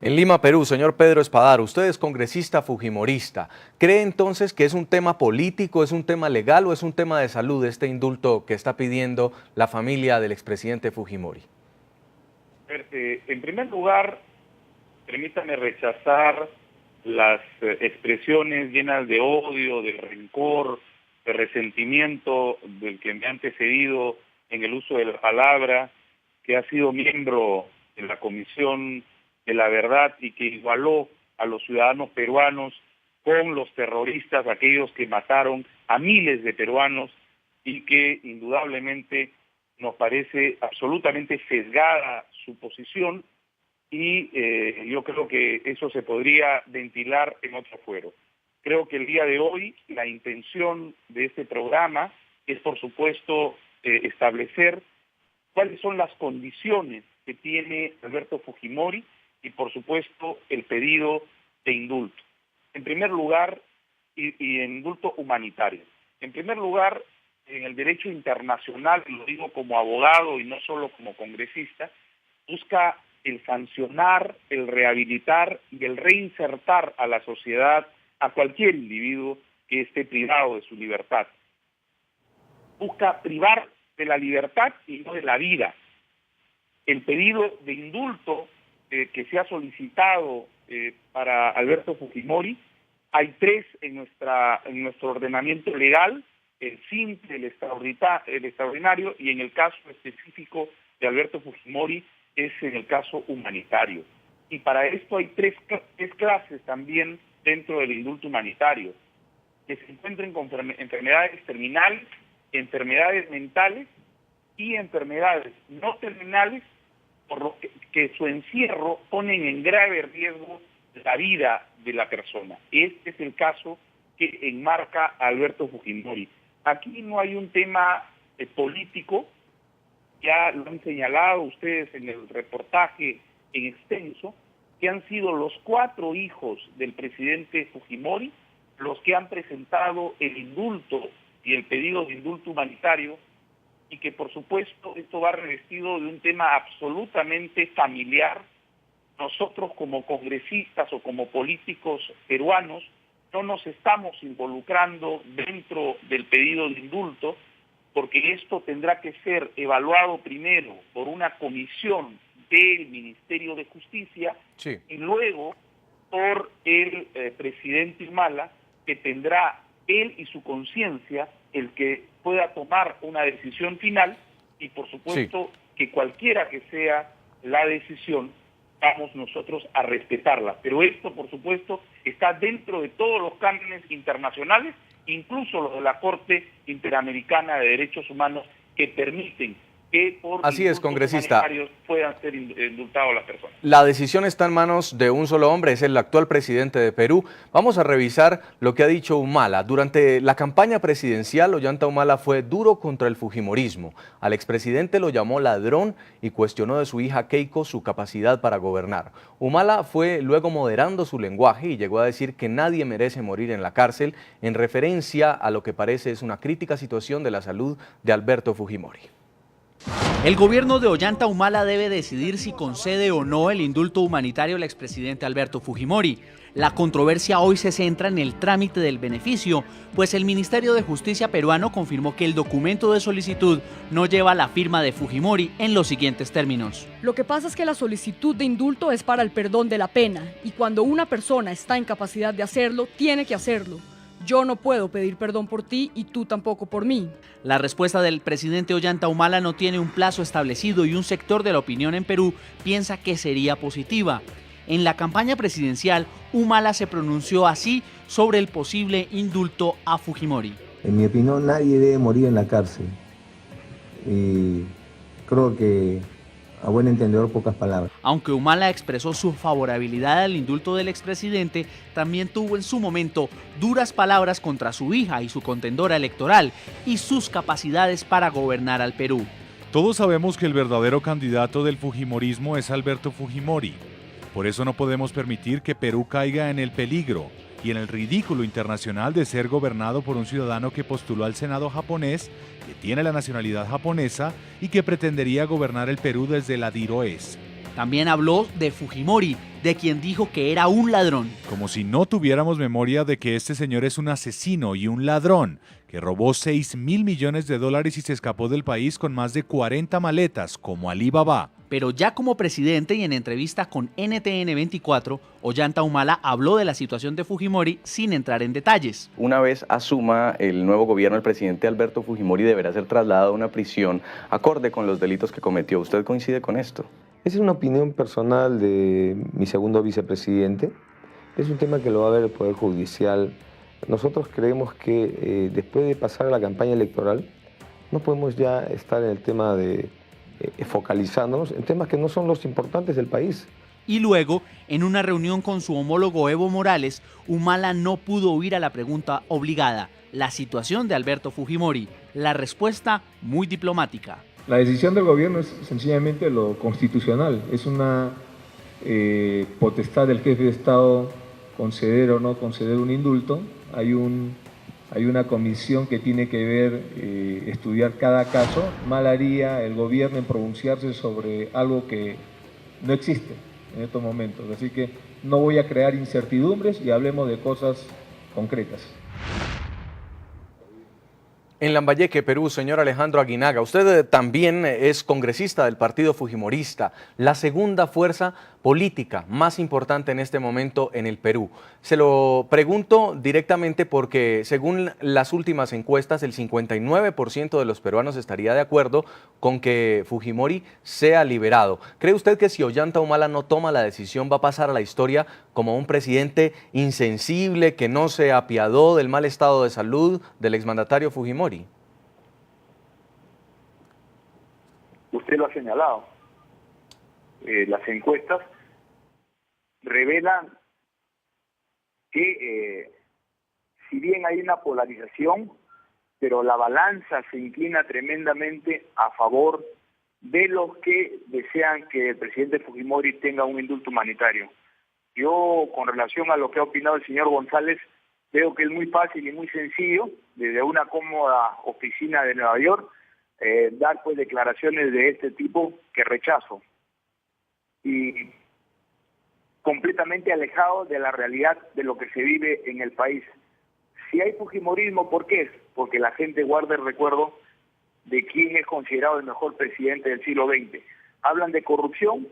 En Lima, Perú, señor Pedro Espadaro, usted es congresista fujimorista. ¿Cree entonces que es un tema político, es un tema legal o es un tema de salud este indulto que está pidiendo la familia del expresidente Fujimori? En primer lugar, permítame rechazar las expresiones llenas de odio, de rencor, de resentimiento del que me ha antecedido en el uso de la palabra, que ha sido miembro de la Comisión de la Verdad y que igualó a los ciudadanos peruanos con los terroristas, aquellos que mataron a miles de peruanos y que indudablemente nos parece absolutamente sesgada su posición y yo creo que eso se podría ventilar en otro fuero. Creo que el día de hoy la intención de este programa es, por supuesto, establecer cuáles son las condiciones que tiene Alberto Fujimori y, por supuesto, el pedido de indulto. En primer lugar, y indulto humanitario. En primer lugar, en el derecho internacional, y lo digo como abogado y no solo como congresista, busca el sancionar, el rehabilitar y el reinsertar a la sociedad a cualquier individuo que esté privado de su libertad. Busca privar de la libertad y no de la vida. El pedido de indulto que se ha solicitado para Alberto Fujimori, hay tres en nuestro ordenamiento legal: el simple, el extraordinario, y en el caso específico de Alberto Fujimori es en el caso humanitario. Y para esto hay tres clases también dentro del indulto humanitario: que se encuentren con enfermedades terminales, enfermedades mentales y enfermedades no terminales, por lo que su encierro ponen en grave riesgo la vida de la persona. Este es el caso que enmarca a Alberto Fujimori. Aquí no hay un tema político, ya lo han señalado ustedes en el reportaje en extenso, que han sido los 4 hijos del presidente Fujimori los que han presentado el indulto y el pedido de indulto humanitario, y que por supuesto esto va revestido de un tema absolutamente familiar. Nosotros como congresistas o como políticos peruanos no nos estamos involucrando dentro del pedido de indulto, porque esto tendrá que ser evaluado primero por una comisión del Ministerio de Justicia, sí, y luego por el presidente Humala, que tendrá él y su conciencia el que pueda tomar una decisión final, y por supuesto sí, que cualquiera que sea la decisión, vamos nosotros a respetarla. Pero esto, por supuesto, está dentro de todos los cánones internacionales, incluso los de la Corte Interamericana de Derechos Humanos, que permiten que por Así es, congresista, puedan ser indultados las personas. La decisión está en manos de un solo hombre, es el actual presidente de Perú. Vamos a revisar lo que ha dicho Humala. Durante la campaña presidencial, Ollanta Humala fue duro contra el fujimorismo. Al expresidente lo llamó ladrón y cuestionó de su hija Keiko su capacidad para gobernar. Humala fue luego moderando su lenguaje y llegó a decir que nadie merece morir en la cárcel, en referencia a lo que parece es una crítica situación de la salud de Alberto Fujimori. El gobierno de Ollanta Humala debe decidir si concede o no el indulto humanitario al expresidente Alberto Fujimori. La controversia hoy se centra en el trámite del beneficio, pues el Ministerio de Justicia peruano confirmó que el documento de solicitud no lleva la firma de Fujimori en los siguientes términos. Lo que pasa es que la solicitud de indulto es para el perdón de la pena, y cuando una persona está en capacidad de hacerlo, tiene que hacerlo. Yo no puedo pedir perdón por ti y tú tampoco por mí. La respuesta del presidente Ollanta Humala no tiene un plazo establecido y un sector de la opinión en Perú piensa que sería positiva. En la campaña presidencial, Humala se pronunció así sobre el posible indulto a Fujimori. En mi opinión, nadie debe morir en la cárcel. Y creo que, a buen entendedor, pocas palabras. Aunque Humala expresó su favorabilidad al indulto del expresidente, también tuvo en su momento duras palabras contra su hija y su contendora electoral y sus capacidades para gobernar al Perú. Todos sabemos que el verdadero candidato del fujimorismo es Alberto Fujimori. Por eso no podemos permitir que Perú caiga en el peligro y en el ridículo internacional de ser gobernado por un ciudadano que postuló al Senado japonés, que tiene la nacionalidad japonesa y que pretendería gobernar el Perú desde la DIROES. También habló de Fujimori de quien dijo que era un ladrón. Como si no tuviéramos memoria de que este señor es un asesino y un ladrón, que robó 6.000 millones de dólares y se escapó del país con más de 40 maletas, como Alí Baba. Pero ya como presidente y en entrevista con NTN 24, Ollanta Humala habló de la situación de Fujimori sin entrar en detalles. Una vez asuma el nuevo gobierno, el presidente Alberto Fujimori deberá ser trasladado a una prisión acorde con los delitos que cometió. ¿Usted coincide con esto? Esa es una opinión personal de mi segundo vicepresidente. Es un tema que lo va a ver el Poder Judicial. Nosotros creemos que después de pasar a la campaña electoral, no podemos ya estar en el tema de focalizándonos en temas que no son los importantes del país. Y luego, en una reunión con su homólogo Evo Morales, Humala no pudo huir a la pregunta obligada, la situación de Alberto Fujimori. La respuesta muy diplomática. La decisión del gobierno es sencillamente lo constitucional, es una potestad del jefe de Estado conceder o no conceder un indulto. Hay una comisión que tiene que ver, estudiar cada caso. Mal haría el gobierno en pronunciarse sobre algo que no existe en estos momentos. Así que no voy a crear incertidumbres y hablemos de cosas concretas. En Lambayeque, Perú, señor Alejandro Aguinaga, usted también es congresista del partido fujimorista, la segunda fuerza política más importante en este momento en el Perú. Se lo pregunto directamente porque según las últimas encuestas, el 59% de los peruanos estaría de acuerdo con que Fujimori sea liberado. ¿Cree usted que si Ollanta Humala no toma la decisión va a pasar a la historia como un presidente insensible que no se apiadó del mal estado de salud del exmandatario Fujimori? Usted lo ha señalado. Las encuestas revelan que si bien hay una polarización, pero la balanza se inclina tremendamente a favor de los que desean que el presidente Fujimori tenga un indulto humanitario. Yo, con relación a lo que ha opinado el señor González, veo que es muy fácil y muy sencillo, desde una cómoda oficina de Nueva York, dar pues declaraciones de este tipo que rechazo. Y completamente alejado de la realidad de lo que se vive en el país. Si hay fujimorismo, ¿por qué es? Porque la gente guarda el recuerdo de quién es considerado el mejor presidente del siglo XX. Hablan de corrupción,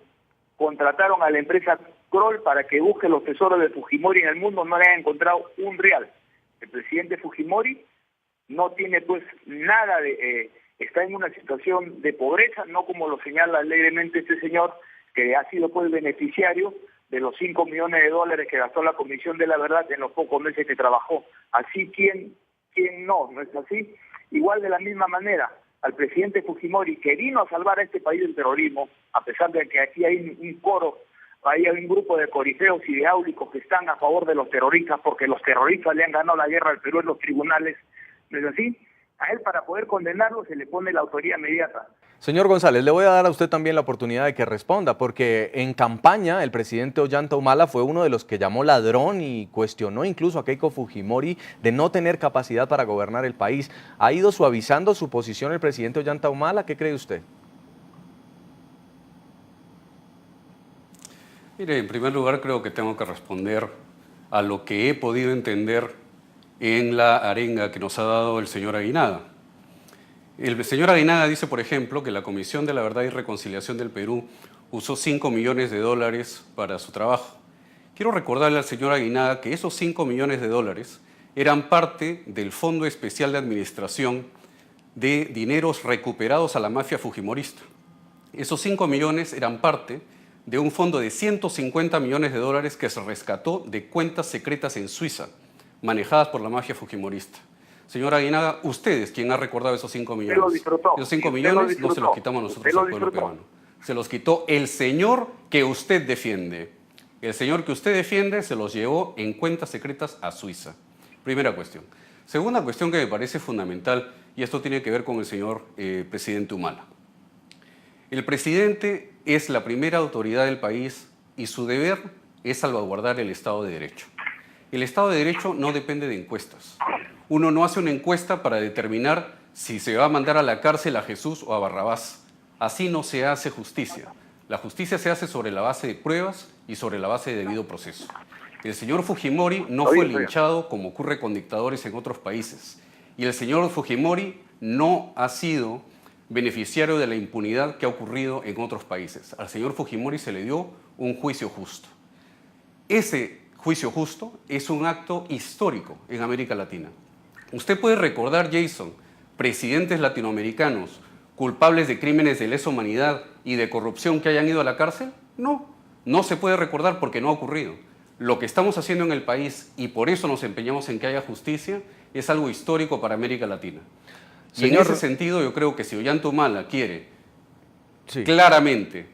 contrataron a la empresa Kroll para que busque los tesoros de Fujimori en el mundo, no le han encontrado un real. El presidente Fujimori no tiene pues nada de... está en una situación de pobreza, no como lo señala alegremente este señor, que ha sido pues beneficiario de los 5 millones de dólares que gastó la Comisión de la Verdad en los pocos meses que trabajó. Así, ¿quién no? ¿No es así? Igual de la misma manera, al presidente Fujimori, que vino a salvar a este país del terrorismo, a pesar de que aquí hay un coro, hay un grupo de corifeos ideáulicos que están a favor de los terroristas, porque los terroristas le han ganado la guerra al Perú en los tribunales, ¿no es así? A él, para poder condenarlo, se le pone la autoría inmediata. Señor González, le voy a dar a usted también la oportunidad de que responda, porque en campaña el presidente Ollanta Humala fue uno de los que llamó ladrón y cuestionó incluso a Keiko Fujimori de no tener capacidad para gobernar el país. ¿Ha ido suavizando su posición el presidente Ollanta Humala? ¿Qué cree usted? Mire, en primer lugar creo que tengo que responder a lo que he podido entender en la arenga que nos ha dado el señor Aguinaga. El señor Aguinaga dice, por ejemplo, que la Comisión de la Verdad y Reconciliación del Perú usó 5 millones de dólares para su trabajo. Quiero recordarle al señor Aguinaga que esos 5 millones de dólares eran parte del Fondo Especial de Administración de dineros recuperados a la mafia fujimorista. Esos 5 millones eran parte de un fondo de 150 millones de dólares que se rescató de cuentas secretas en Suiza, manejadas por la mafia fujimorista. Señor Aguinaga, usted es quien ha recordado esos 5 millones. Usted lo disfrutó. Esos 5 millones no se los quitamos nosotros al pueblo peruano. Se los quitó el señor que usted defiende. El señor que usted defiende se los llevó en cuentas secretas a Suiza. Primera cuestión. Segunda cuestión que me parece fundamental, y esto tiene que ver con el señor presidente Humala. El presidente es la primera autoridad del país y su deber es salvaguardar el Estado de Derecho. El Estado de Derecho no depende de encuestas. Uno no hace una encuesta para determinar si se va a mandar a la cárcel a Jesús o a Barrabás. Así no se hace justicia. La justicia se hace sobre la base de pruebas y sobre la base de debido proceso. El señor Fujimori no fue linchado como ocurre con dictadores en otros países. Y el señor Fujimori no ha sido beneficiario de la impunidad que ha ocurrido en otros países. Al señor Fujimori se le dio un juicio justo. Ese juicio justo es un acto histórico en América Latina. Usted puede recordar, Jason, presidentes latinoamericanos culpables de crímenes de lesa humanidad y de corrupción que hayan ido a la cárcel. No, no se puede recordar porque no ha ocurrido. Lo que estamos haciendo en el país, y por eso nos empeñamos en que haya justicia, es algo histórico para América Latina. Y en ese sentido yo creo que si Ollanta Humala quiere claramente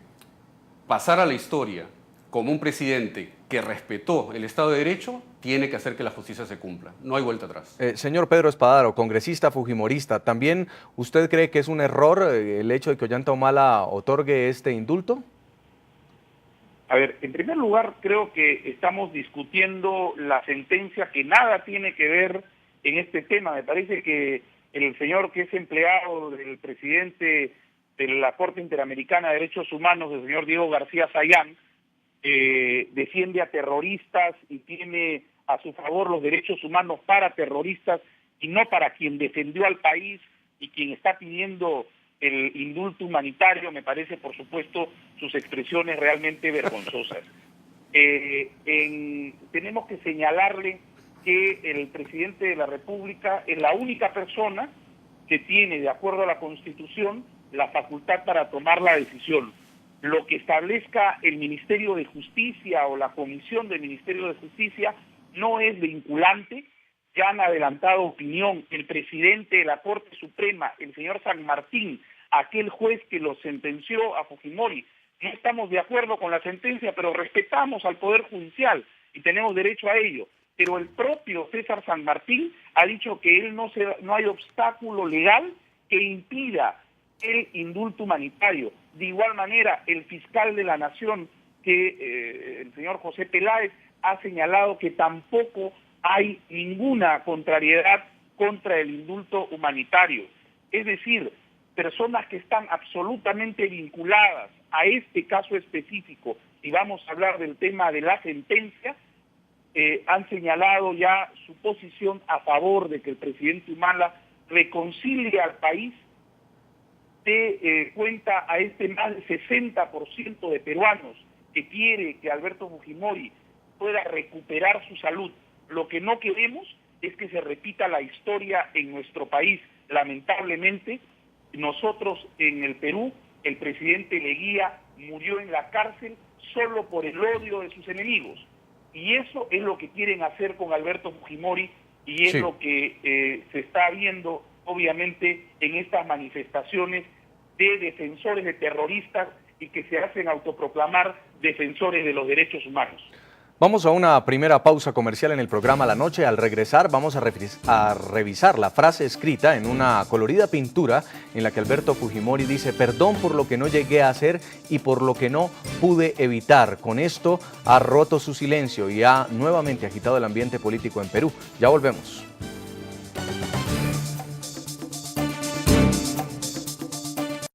pasar a la historia como un presidente que respetó el Estado de Derecho, tiene que hacer que la justicia se cumpla. No hay vuelta atrás. Señor Pedro Espadaro, congresista fujimorista, ¿también usted cree que es un error el hecho de que Ollanta Humala otorgue este indulto? A ver, en primer lugar, creo que estamos discutiendo la sentencia que nada tiene que ver en este tema. Me parece que el señor que es empleado del presidente de la Corte Interamericana de Derechos Humanos, el señor Diego García Sayán, defiende a terroristas y tiene a su favor los derechos humanos para terroristas y no para quien defendió al país y quien está pidiendo el indulto humanitario. Me parece, por supuesto, sus expresiones realmente vergonzosas. Tenemos que señalarle que el presidente de la República es la única persona que tiene, de acuerdo a la Constitución, la facultad para tomar la decisión. Lo que establezca el Ministerio de Justicia o la Comisión del Ministerio de Justicia no es vinculante. Ya han adelantado opinión el presidente de la Corte Suprema, el señor San Martín, aquel juez que lo sentenció a Fujimori. No estamos de acuerdo con la sentencia, pero respetamos al Poder Judicial y tenemos derecho a ello. Pero el propio César San Martín ha dicho que él no hay obstáculo legal que impida el indulto humanitario. De igual manera, el fiscal de la Nación, el señor José Peláez, ha señalado que tampoco hay ninguna contrariedad contra el indulto humanitario. Es decir, personas que están absolutamente vinculadas a este caso específico, y vamos a hablar del tema de la sentencia, han señalado ya su posición a favor de que el presidente Humala reconcilie al país, dé cuenta a este más del 60% de peruanos que quiere que Alberto Fujimori pueda recuperar su salud. Lo que no queremos es que se repita la historia en nuestro país. Lamentablemente, nosotros en el Perú, el presidente Leguía murió en la cárcel solo por el odio de sus enemigos. Y eso es lo que quieren hacer con Alberto Fujimori y es lo que se está viendo, obviamente, en estas manifestaciones de defensores de terroristas y que se hacen autoproclamar defensores de los derechos humanos. Vamos a una primera pausa comercial en el programa La Noche. Al regresar vamos a revisar la frase escrita en una colorida pintura en la que Alberto Fujimori dice: perdón por lo que no llegué a hacer y por lo que no pude evitar. Con esto ha roto su silencio y ha nuevamente agitado el ambiente político en Perú. Ya volvemos.